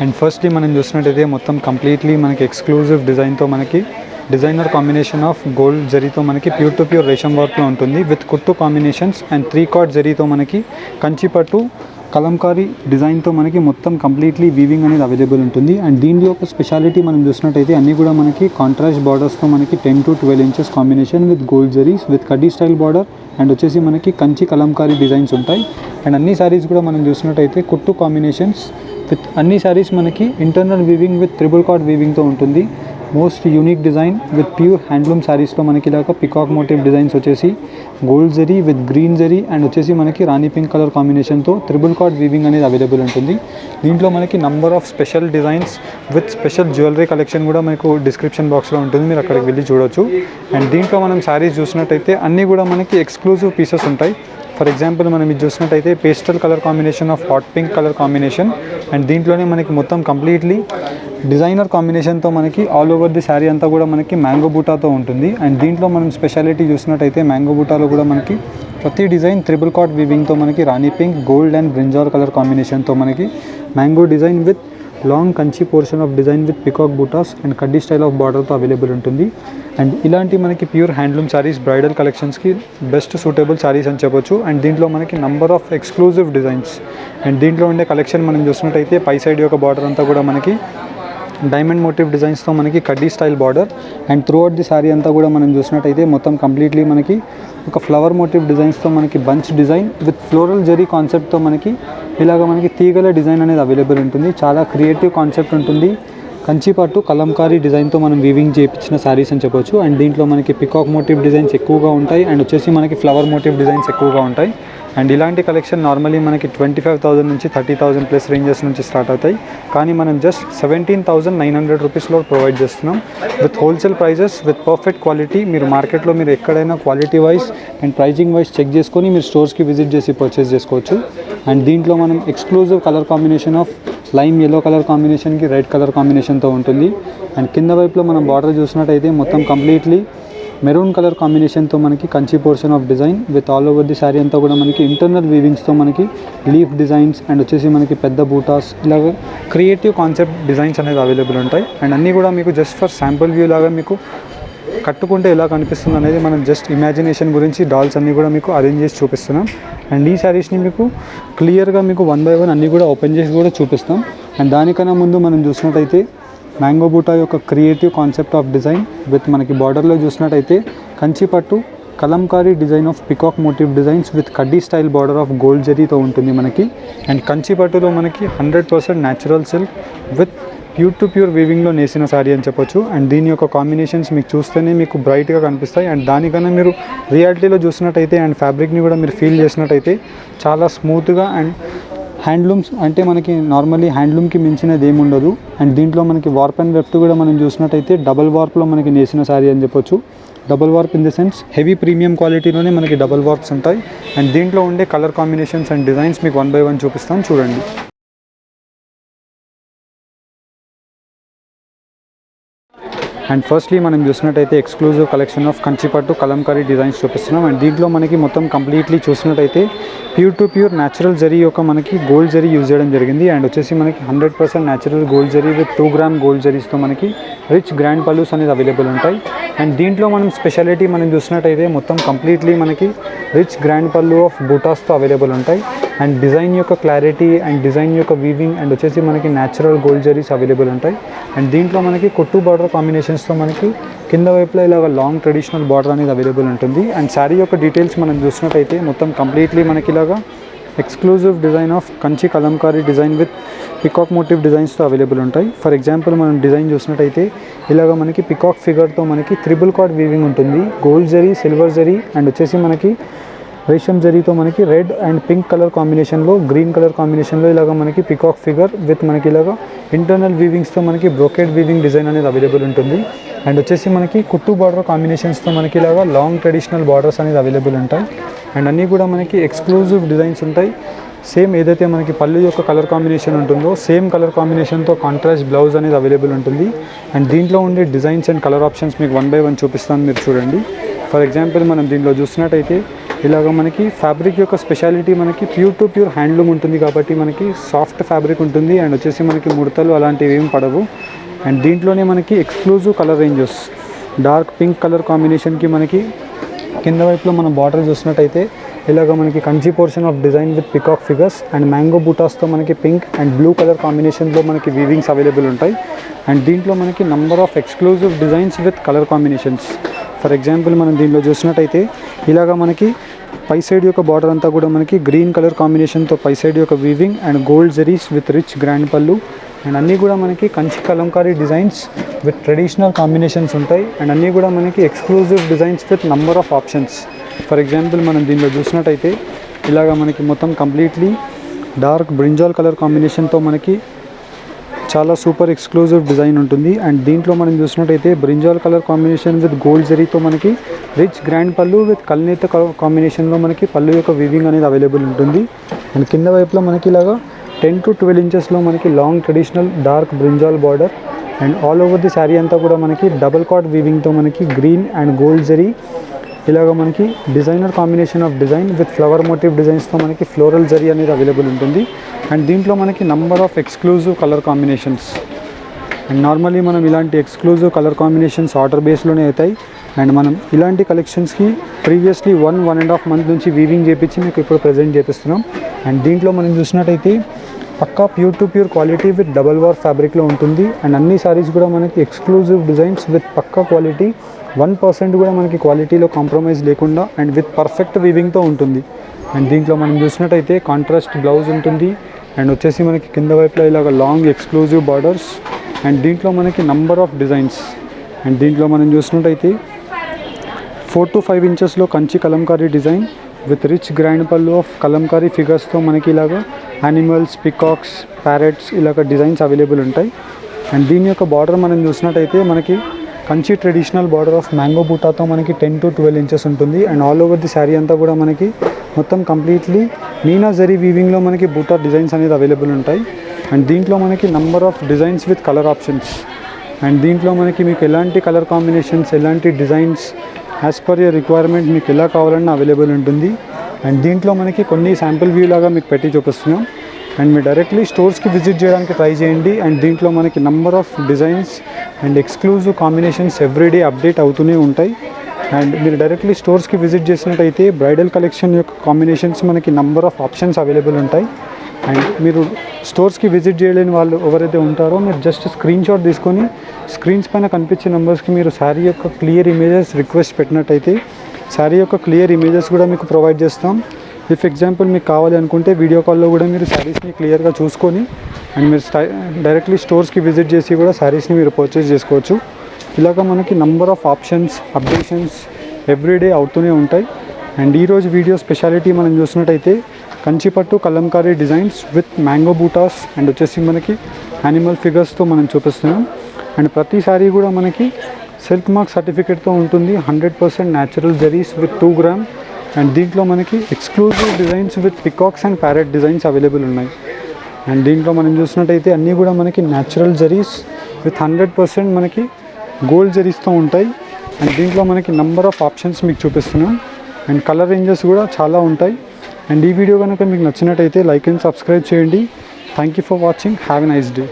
And firstly మనం చూసినట్టయితే మొత్తం కంప్లీట్లీ మనకి ఎక్స్క్లూజివ్ డిజైన్తో మనకి డిజైనర్ కాంబినేషన్ ఆఫ్ గోల్డ్ జరీతో మనకి ప్యూర్ టు ప్యూర్ రేషం వర్క్లో ఉంటుంది విత్ కుట్టు కాంబినేషన్స్ అండ్ 3 కార్డ్ జరీతో మనకి కంచిపట్టు కలంకారీ డిజైన్తో మనకి మొత్తం కంప్లీట్లీ వీవింగ్ అనేది అవైలబుల్ ఉంటుంది. అండ్ దీని యొక్క స్పెషాలిటీ మనం చూసినట్టయితే అన్నీ కూడా మనకి కాంట్రాస్ట్ బార్డర్స్తో మనకి 10 to 12 inches combination with gold zaris with kaddi style border and వచ్చేసి మనకి కంచి కలంకారీ డిజైన్స్ ఉంటాయి. అండ్ అన్ని శారీస్ కూడా మనం చూసినట్టయితే కుట్టు కాంబినేషన్స్ విత్ అన్ని శారీస్ మనకి internal weaving with triple cord వీవింగ్తో ఉంటుంది. Most unique design with pure handloom శారీస్లో మనకి ఇలాగ పికాక్ మోటివ్ డిజైన్స్ వచ్చేసి gold zari with green zari and వచ్చేసి మనకి రాణి పింక్ కలర్ కాంబినేషన్తో ట్రిపుల్ కార్డ్ వీవింగ్ అనేది అవైలబుల్ ఉంటుంది. దీంట్లో మనకి number of special designs with special jewellery collection కూడా మనకు డిస్క్రిప్షన్ బాక్స్లో ఉంటుంది, మీరు అక్కడికి వెళ్ళి చూడొచ్చు. అండ్ దీంట్లో మనం శారీస్ చూసినట్టయితే అన్నీ కూడా మనకి ఎక్స్క్లూజివ్ పీసెస్ ఉంటాయి. ఫర్ ఎగ్జాంపుల్ మనం ఇది చూసినట్టయితే pastel colour combination of hot pink colour combination and దీంట్లోనే మనకి మొత్తం కంప్లీట్లీ డిజైనర్ కాంబినేషన్తో మనకి ఆల్ ఓవర్ ది శారీ అంతా కూడా మనకి మ్యాంగో బూటాతో ఉంటుంది. అండ్ దీంట్లో మనం స్పెషాలిటీ చూసినట్టయితే మ్యాంగో బూటాలో కూడా మనకి ప్రతి డిజైన్ ట్రిపుల్ కార్డ్ వీవింగ్తో మనకి rani pink gold and brinjal colour కాంబినేషన్తో మనకి mango design with long Kanchi portion of design with peacock butas and kaddi style of బార్డర్తో అవైలబుల్ ఉంటుంది. అండ్ ఇలాంటి మనకి ప్యూర్ హ్యాండ్లూమ్ శారీస్ బ్రైడల్ కలెక్షన్స్కి బెస్ట్ సూటబుల్ శారీస్ అని చెప్పొచ్చు. అండ్ దీంట్లో మనకి number of exclusive designs and దీంట్లో ఉండే కలెక్షన్ మనం చూసినట్టయితే పై సైడ్ యొక్క బార్డర్ అంతా కూడా మనకి డైమండ్ మోటివ్ డిజైన్స్తో మనకి కడ్డీ style border and through out the sari అంతా కూడా మనం చూసినట్టయితే మొత్తం కంప్లీట్లీ మనకి ఒక ఫ్లవర్ మోటివ్ డిజైన్స్తో మనకి bunch design with floral zari కాన్సెప్ట్తో మనకి ఇలాగ మనకి తీగల డిజైన్ అనేది అవైలబుల్ ఉంటుంది. చాలా క్రియేటివ్ కాన్సెప్ట్ ఉంటుంది. కంచిపట్టు కలంకారీ డిజైన్తో మనం వీవింగ్ చేయించిన శారీస్ అని చెప్పొచ్చు. అండ్ దీంట్లో మనకి పికాక్ మోటివ్ డిజైన్స్ ఎక్కువగా ఉంటాయి అండ్ వచ్చేసి మనకి ఫ్లవర్ మోటివ్ డిజైన్స్ ఎక్కువగా ఉంటాయి. అండ్ ఇలాంటి కలెక్షన్ నార్మలీ మనకి 25,000 నుంచి 30,000 ప్లస్ రేంజెస్ నుంచి స్టార్ట్ అవుతాయి, కానీ మనం జస్ట్ 17,900 రూపీస్లో ప్రొవైడ్ చేస్తున్నాం with wholesale prices with perfect quality. మీరు మార్కెట్లో మీరు ఎక్కడైనా quality wise and pricing wise check చేసుకొని మీరు స్టోర్స్కి విజిట్ చేసి పర్చేస్ చేసుకోవచ్చు. అండ్ దీంట్లో మనం exclusive colour combination of lime yellow colour కాంబినేషన్కి రెడ్ కలర్ కాంబినేషన్తో ఉంటుంది. అండ్ కింద వైపులో మనం బార్డర్ చూసినట్టయితే మొత్తం కంప్లీట్లీ మెరూన్ కలర్ కాంబినేషన్తో మనకి Kanchi portion of design with all over the sari అంతా కూడా మనకి ఇంటర్నల్ వీవింగ్స్తో మనకి లీఫ్ డిజైన్స్ అండ్ వచ్చేసి మనకి పెద్ద బూటాస్ ఇలాగ క్రియేటివ్ కాన్సెప్ట్ డిజైన్స్ అనేది అవైలబుల్ ఉంటాయి. అండ్ అన్నీ కూడా మీకు జస్ట్ ఫర్ శాంపుల్ వ్యూ లాగా మీకు కట్టుకుంటే ఎలా కనిపిస్తుంది అనేది మనం జస్ట్ ఇమాజినేషన్ గురించి డాల్స్ అన్నీ కూడా మీకు అరేంజ్ చేసి చూపిస్తున్నాం. అండ్ ఈ శారీస్ని మీకు క్లియర్గా మీకు 1 by 1 అన్నీ కూడా ఓపెన్ చేసి కూడా చూపిస్తాం. అండ్ దానికన్నా ముందు మనం చూసినట్టయితే మ్యాంగో బూటా యొక్క creative concept of design with మనకి బార్డర్లో చూసినట్టయితే Kanchipattu kalamkari design of peacock motif designs with kaddi style border of gold జరీతో ఉంటుంది మనకి. అండ్ కంచిపట్టులో మనకి 100% natural silk with pure to pure వీవింగ్లో నేసిన శారీ అని చెప్పొచ్చు. అండ్ దీని యొక్క కాంబినేషన్స్ మీకు చూస్తేనే మీకు బ్రైట్గా కనిపిస్తాయి. అండ్ దానికన్నా మీరు రియాలిటీలో చూసినట్టయితే అండ్ ఫ్యాబ్రిక్ని కూడా మీరు ఫీల్ చేసినట్టయితే చాలా స్మూత్గా అండ్ హ్యాండ్లూమ్స్ అంటే మనకి నార్మల్లీ హ్యాండ్లూమ్కి మించినది ఏమి ఉండదు. అండ్ దీంట్లో మనకి వార్ప్ అండ్ వెఫ్ట్ కూడా మనం చూసినట్టయితే డబల్ వార్ప్లో మనకి నేసిన శారీ అని చెప్పొచ్చు. Double warp in the sense heavy premium క్వాలిటీలోనే మనకి డబల్ వార్ప్స్ ఉంటాయి. అండ్ దీంట్లో ఉండే కలర్ కాంబినేషన్స్ అండ్ డిజైన్స్ మీకు 1 by 1 చూపిస్తాను, చూడండి. అండ్ ఫస్ట్లీ మనం చూసినట్టయితే exclusive collection of Kanchipattu kalamkari designs చూపిస్తున్నాం. అండ్ దీంట్లో మనకి మొత్తం కంప్లీట్లీ చూసినట్టయితే pure to pure natural zari యొక్క మనకి గోల్డ్ జరీ యూజ్ చేయడం జరిగింది. అండ్ వచ్చేసి మనకి 100% natural gold zari with 2 grams gold జరీస్తో మనకి రిచ్ గ్రాండ్ పల్లూస్ అనేది అవైలబుల్ ఉంటాయి. అండ్ దీంట్లో మనం స్పెషాలిటీ మనం చూసినట్టయితే మొత్తం కంప్లీట్లీ మనకి రిచ్ గ్రాండ్ పల్లూ ఆఫ్ బూటాస్తో అవైలబుల్ ఉంటాయి. అండ్ డిజైన్ యొక్క క్లారిటీ అండ్ డిజైన్ యొక్క వీవింగ్ అండ్ వచ్చేసి మనకి న్యాచురల్ గోల్డ్ జరీస్ అవైలబుల్ ఉంటాయి. అండ్ దీంట్లో మనకి కుట్టు బార్డర్ కాంబినేషన్స్తో మనకి కింద వైపులో ఇలాగ లాంగ్ ట్రెడిషనల్ బార్డర్ అనేది అవైలబుల్ ఉంటుంది. అండ్ శారీ యొక్క డీటెయిల్స్ మనం చూసినట్టయితే మొత్తం కంప్లీట్లీ మనకి ఇలాగా exclusive design of Kanchi kalamkari design with peacock motif డిజైన్స్తో అవైలబుల్ ఉంటాయి. ఫర్ ఎగ్జాంపుల్ మనం డిజైన్ చూసినట్టయితే ఇలాగ మనకి పికాక్ ఫిగర్తో మనకి ట్రిపుల్ కార్డ్ వీవింగ్ ఉంటుంది. Gold zari, silver zari and వచ్చేసి మనకి రేషం జరీతో మనకి రెడ్ అండ్ పింక్ కలర్ కాంబినేషన్లో గ్రీన్ కలర్ కాంబినేషన్లో ఇలాగ మనకి పికాక్ ఫిగర్ విత్ మనకి ఇలాగ ఇంటర్నల్ వీవింగ్స్తో మనకి బ్రోకెడ్ వీవింగ్ డిజైన్ అనేది అవైలబుల్ ఉంటుంది. అండ్ వచ్చేసి మనకి కుట్టు బార్డర్ కాంబినేషన్స్తో మనకి ఇలాగ లాంగ్ ట్రెడిషనల్ బార్డర్స్ అనేది అవైలబుల్ ఉంటాయి. అండ్ అన్నీ కూడా మనకి ఎక్స్క్లూజివ్ డిజైన్స్ ఉంటాయి. సేమ్ ఏదైతే మనకి పళ్ళు యొక్క కలర్ కాంబినేషన్ ఉంటుందో సేమ్ కలర్ కాంబినేషన్తో కాంట్రాస్ట్ బ్లౌజ్ అనేది అవైలబుల్ ఉంటుంది. అండ్ దీంట్లో ఉండే డిజైన్స్ అండ్ కలర్ ఆప్షన్స్ మీకు 1 by 1 చూపిస్తాను, మీరు చూడండి. ఫర్ ఎగ్జాంపుల్ మనం దీంట్లో చూసినట్టయితే ఇలాగ మనకి ఫ్యాబ్రిక్ యొక్క స్పెషాలిటీ మనకి ప్యూర్ టు ప్యూర్ హ్యాండ్లూమ్ ఉంటుంది కాబట్టి మనకి సాఫ్ట్ ఫ్యాబ్రిక్ ఉంటుంది అండ్ వచ్చేసి మనకి ముడతలు అలాంటివి ఏం పడవు. అండ్ దీంట్లోనే మనకి exclusive colour ranges dark pink colour కాంబినేషన్కి మనకి కింద వైపులో మనం బార్డర్ చూసినట్టయితే ఇలాగ మనకి Kanchi portion of design with peacock figures and mango బూటాస్తో మనకి పింక్ అండ్ బ్లూ కలర్ కాంబినేషన్లో మనకి వీవింగ్స్ అవైలబుల్ ఉంటాయి. అండ్ దీంట్లో మనకి number of exclusive designs with colour combinations. For example మనం దీంట్లో చూసినట్టయితే ఇలాగ మనకి పై సైడ్ యొక్క బార్డర్ అంతా కూడా మనకి గ్రీన్ కలర్ కాంబినేషన్తో పై సైడ్ యొక్క weaving and gold zaris with rich grand పళ్ళు అండ్ అన్నీ కూడా మనకి Kanchi Kalamkari designs with traditional combinations ఉంటాయి. అండ్ అన్నీ కూడా మనకి exclusive designs with number of options. For example మనం దీనిలో చూసినట్టయితే ఇలాగ మనకి మొత్తం కంప్లీట్లీ డార్క్ బ్రింజాల్ కలర్ కాంబినేషన్తో మనకి చాలా సూపర్ ఎక్స్క్లూజివ్ డిజైన్ ఉంటుంది. అండ్ దీంట్లో మనం చూసినట్టయితే brinjal colour combination with gold జరీతో మనకి రిచ్ గ్రాండ్ పళ్ళు విత్ కల్నేత కాంబినేషన్లో మనకి పళ్ళు యొక్క వీవింగ్ అనేది అవైలబుల్ ఉంటుంది. అండ్ కింద వైపులో మనకి ఇలాగా 10 to 12 ఇంచెస్లో మనకి long traditional dark brinjal border and all over the sari అంతా కూడా మనకి డబల్ కాట్ వీవింగ్తో మనకి గ్రీన్ అండ్ గోల్డ్ జరీ ఇలాగ మనకి designer combination of design with flower motif డిజైన్స్తో మనకి ఫ్లోరల్ జరీ అనేది అవైలబుల్ ఉంటుంది. అండ్ దీంట్లో మనకి number of exclusive colour combinations. And normally మనం ఇలాంటి ఎక్స్క్లూజివ్ కలర్ కాంబినేషన్స్ ఆర్డర్ బేస్లోనే అవుతాయి. అండ్ మనం ఇలాంటి కలెక్షన్స్కి ప్రీవియస్లీ 1.5 months నుంచి వీవింగ్ చేయించి మీకు ఇప్పుడు ప్రజెంట్ చేపిస్తున్నాం. అండ్ దీంట్లో మనం చూసినట్టయితే పక్కా pure to pure quality with double warp ఫ్యాబ్రిక్లో ఉంటుంది. అండ్ అన్ని సారీస్ కూడా మనకి exclusive designs with Pakka quality 1% కూడా మనకి క్వాలిటీలో కాంప్రమైజ్ లేకుండా అండ్ విత్ పర్ఫెక్ట్ వీవింగ్తో ఉంటుంది. అండ్ దీంట్లో మనం చూసినట్టయితే కాంట్రాస్ట్ బ్లౌజ్ ఉంటుంది. అండ్ వచ్చేసి మనకి కింద వైపులో ఇలాగ లాంగ్ ఎక్స్క్లూజివ్ బార్డర్స్ అండ్ దీంట్లో మనకి నంబర్ ఆఫ్ డిజైన్స్. అండ్ దీంట్లో మనం చూసినట్టయితే 4 to 5 ఇంచెస్లో Kanchi kalamkari design with rich grand pallu of kalamkari ఫిగర్స్తో మనకి ఇలాగ యానిమల్స్, పికాక్స్, ప్యారెట్స్ ఇలాగ డిజైన్స్ అవైలబుల్ ఉంటాయి. అండ్ దీని యొక్క బార్డర్ మనం చూసినట్టయితే మనకి Kanchi traditional border of mango బూటాతో మనకి 10 to 12 ఇంచెస్ ఉంటుంది. And all over the sari అంతా కూడా మనకి మొత్తం కంప్లీట్లీ మీనా జరీ వీవింగ్లో మనకి బూటా డిజైన్స్ అనేది అవైలబుల్ ఉంటాయి. అండ్ దీంట్లో మనకి number of designs with colour options. And దీంట్లో మనకి మీకు ఎలాంటి కలర్ కాంబినేషన్స్, ఎలాంటి designs as per your requirement మీకు ఎలా కావాలన్నా అవైలబుల్ ఉంటుంది. అండ్ దీంట్లో మనకి కొన్ని శాంపిల్ వ్యూ లాగా మీకు పెట్టి చూపిస్తున్నాం. అండ్ మీరు డైరెక్ట్లీ స్టోర్స్కి విజిట్ చేయడానికి ట్రై చేయండి. అండ్ దీంట్లో మనకి number of designs and exclusive combinations everyday update అవుతూనే ఉంటాయి. అండ్ మీరు డైరెక్ట్లీ స్టోర్స్కి విజిట్ చేసినట్టయితే బ్రైడల్ కలెక్షన్ యొక్క కాంబినేషన్స్ మనకి నంబర్ ఆఫ్ ఆప్షన్స్ అవైలబుల్ ఉంటాయి. అండ్ మీరు స్టోర్స్కి విజిట్ చేయలేని వాళ్ళు ఎవరైతే ఉంటారో మీరు జస్ట్ స్క్రీన్ షాట్ తీసుకొని స్క్రీన్స్ పైన కనిపించే నెంబర్స్కి మీరు శారీ యొక్క క్లియర్ ఇమేజెస్ రిక్వెస్ట్ పెట్టినట్టయితే శారీ యొక్క క్లియర్ ఇమేజెస్ కూడా మీకు ప్రొవైడ్ చేస్తాం. ఇఫ్ ఎగ్జాంపుల్ మీకు కావాలి అనుకుంటే వీడియో కాల్లో కూడా మీరు శారీస్ని క్లియర్గా చూసుకొని అండ్ మీరు డైరెక్ట్లీ స్టోర్స్కి విజిట్ చేసి కూడా శారీస్ని మీరు పర్చేస్ చేసుకోవచ్చు. ఇలాగ మనకి number of options, updations everyday అవుతూనే ఉంటాయి. అండ్ ఈరోజు వీడియో స్పెషాలిటీ మనం చూసినట్టయితే Kanchipattu kalamkari designs with mango butas and వచ్చేసి మనకి యానిమల్ ఫిగర్స్తో మనం చూపిస్తున్నాం. అండ్ ప్రతి సారీ కూడా మనకి సిల్క్ మార్క్ సర్టిఫికేట్తో ఉంటుంది. 100% natural zaris with 2 grams. And దీంట్లో మనకి exclusive designs with peacocks and parrot designs available ఉన్నాయి. అండ్ దీంట్లో మనం చూసినట్టయితే అన్నీ కూడా మనకి న్యాచురల్ జరీస్ విత్ 100% మనకి గోల్డ్ జరీస్తో ఉంటాయి. అండ్ దీంట్లో మనకి నంబర్ ఆఫ్ ఆప్షన్స్ మీకు చూపిస్తున్నాం. అండ్ కలర్ రేంజెస్ కూడా చాలా ఉంటాయి. అండ్ ఈ వీడియో కనుక మీకు నచ్చినట్టయితే లైక్ అండ్ సబ్స్క్రైబ్ చేయండి. Thank you for watching. Have a nice day.